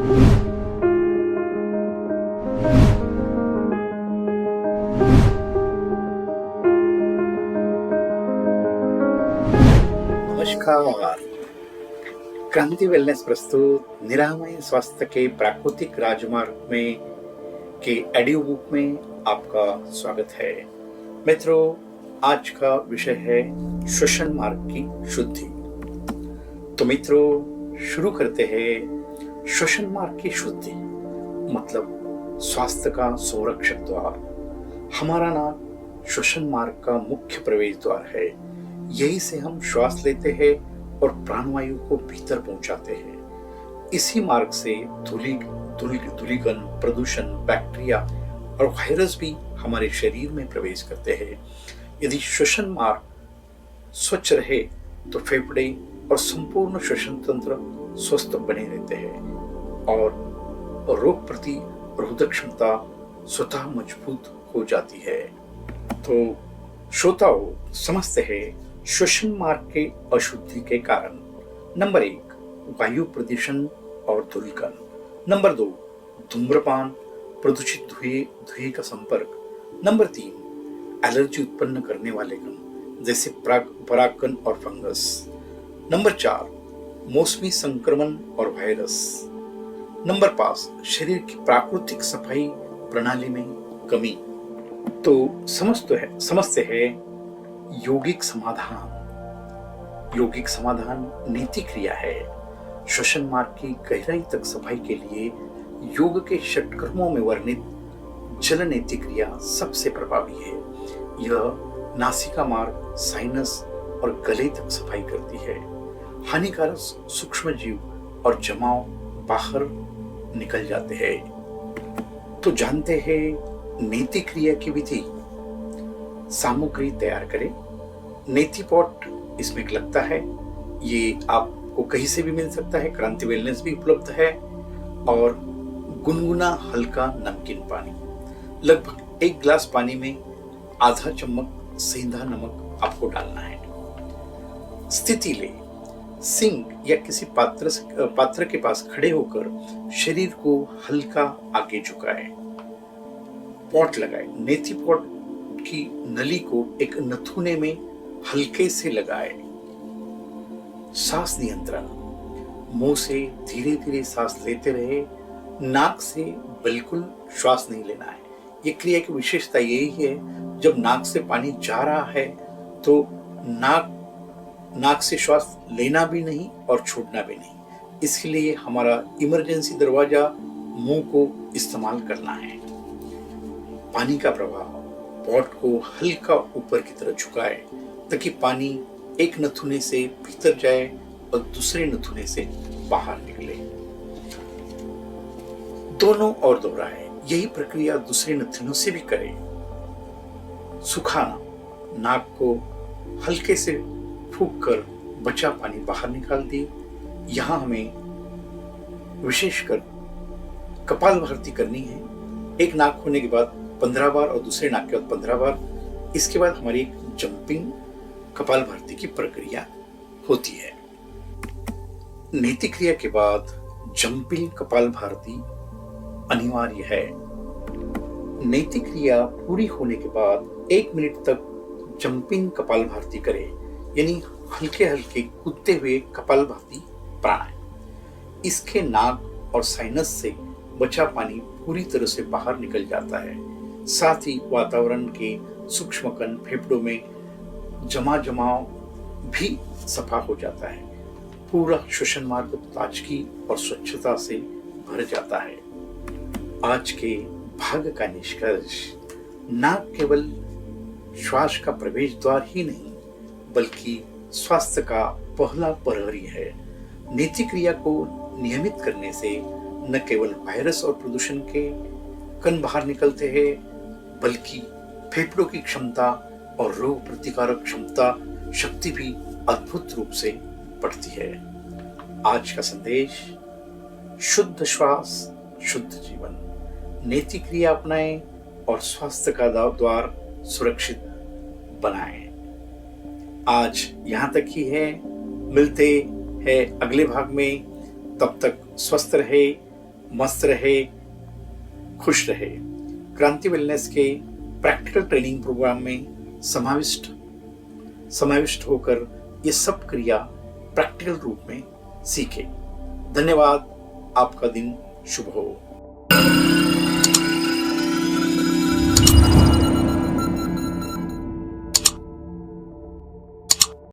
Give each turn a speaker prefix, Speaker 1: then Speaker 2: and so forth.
Speaker 1: नमस्कार। क्रांति वेलनेस प्रस्तुत निरामय स्वास्थ्य के प्राकृतिक राजमार्ग में के ऑडियो बुक में आपका स्वागत है। मित्रों, आज का विषय है श्वसन मार्ग की शुद्धि। तो मित्रों, शुरू करते हैं। श्वसन मार्ग की शुद्धि मतलब स्वास्थ्य का संरक्षक द्वार। हमारा नाक श्वसन मार्ग का मुख्य प्रवेश द्वार है। यही से हम श्वास लेते हैं और प्राणवायु को भीतर पहुंचाते हैं। इसी मार्ग से धूलिकण, प्रदूषण, बैक्टीरिया और वायरस भी हमारे शरीर में प्रवेश करते हैं। यदि श्वसन मार्ग स्वच्छ रहे तो फेफड़े और संपूर्ण श्वसन तंत्र स्वस्थ बने रहते हैं और रोग प्रतिरोधक क्षमता स्वतः मजबूत हो जाती है। तो श्रोताओं, समझते हैं श्वसन मार्ग के अशुद्धि के कारण। नंबर 1, वायु प्रदूषण और धूलिकण। नंबर 2, धूम्रपान, प्रदूषित धुएं का संपर्क। नंबर 3, एलर्जी उत्पन्न करने वाले कण जैसे परागकण और फंगस। नंबर 4, मौसमी संक्रमण और वायरस। नंबर 5, शरीर की प्राकृतिक सफाई प्रणाली में कमी। तो समझते हैं यौगिक समाधान नीति क्रिया है। श्वसन मार्ग की गहराई तक सफाई के लिए योग के षटकर्मों में वर्णित जल नीति क्रिया सबसे प्रभावी है। यह नासिका मार्ग, साइनस और गले तक सफाई करती है। हानिकारक सूक्ष्म जीव और जमाव बाहर निकल जाते हैं। तो जानते हैं नीति क्रिया की विधि। सामग्री तैयार करें। नेति पॉट इसमें लगता है। ये आपको कहीं से भी मिल सकता है। क्रांति वेलनेस भी उपलब्ध है। और गुनगुना हल्का नमकीन पानी, लगभग 1 गिलास पानी में आधा चम्मच सेंधा नमक आपको डालना है। स्थिति ले। सिंक या किसी पात्र के पास खड़े होकर शरीर को हल्का आगे झुकाएं। पॉट लगाएं। नेति पॉट की नली को एक नथुने में हल्के से लगाएं। सांस नियंत्रण। मुंह से धीरे धीरे सांस लेते रहे। नाक से बिल्कुल श्वास नहीं लेना है। ये क्रिया की विशेषता यही है, जब नाक से पानी जा रहा है तो नाक से श्वास लेना भी नहीं और छोड़ना भी नहीं। इसलिए हमारा इमरजेंसी दरवाजा मुंह को इस्तेमाल करना है। पानी का प्रवाह। पॉट को हल्का ऊपर की तरफ झुकाए ताकि पानी एक नथुने से भीतर जाए और दूसरे नथुने से बाहर निकले। दोनों ओर दोहराए। यही प्रक्रिया दूसरे नथुनों से भी करें। सुखाना। नाक को हल्के से फूंक कर बचा पानी बाहर निकाल दिए। यहां हमें विशेषकर कपालभाति करनी है। एक नाक होने के बाद 15 बार और दूसरे नाक के बाद 15 बार। इसके बाद हमारी एक जंपिंग कपालभाति की प्रक्रिया होती है। नीति क्रिया के बाद जंपिंग कपालभाति अनिवार्य है। नीति क्रिया पूरी होने के बाद 1 मिनट तक जंपिंग कपालभाति करें, यानी हल्के हल्के कूदते हुए कपालभाति प्राणायाम। इसके नाक और साइनस से बचा पानी पूरी तरह से बाहर निकल जाता है। साथ ही वातावरण के सूक्ष्म कण, फेफड़ों में जमाव भी सफा हो जाता है। पूरा श्वसन मार्ग ताजगी और स्वच्छता से भर जाता है। आज के भाग का निष्कर्ष। नाक केवल श्वास का प्रवेश द्वार ही नहीं, बल्कि स्वास्थ्य का पहला प्रहरी है। नीति क्रिया को नियमित करने से न केवल वायरस और प्रदूषण के कण बाहर निकलते हैं, बल्कि फेफड़ों की क्षमता और रोग प्रतिकारक शक्ति भी अद्भुत रूप से बढ़ती है। आज का संदेश, शुद्ध श्वास शुद्ध जीवन। नीति क्रिया अपनाएं और स्वास्थ्य का द्वार सुरक्षित बनाएं। आज यहाँ तक ही है। मिलते हैं अगले भाग में। तब तक स्वस्थ रहे, मस्त रहे, खुश रहे। क्रांति वेलनेस के प्रैक्टिकल ट्रेनिंग प्रोग्राम में समाविष्ट होकर ये सब क्रिया प्रैक्टिकल रूप में सीखे। धन्यवाद। आपका दिन शुभ हो।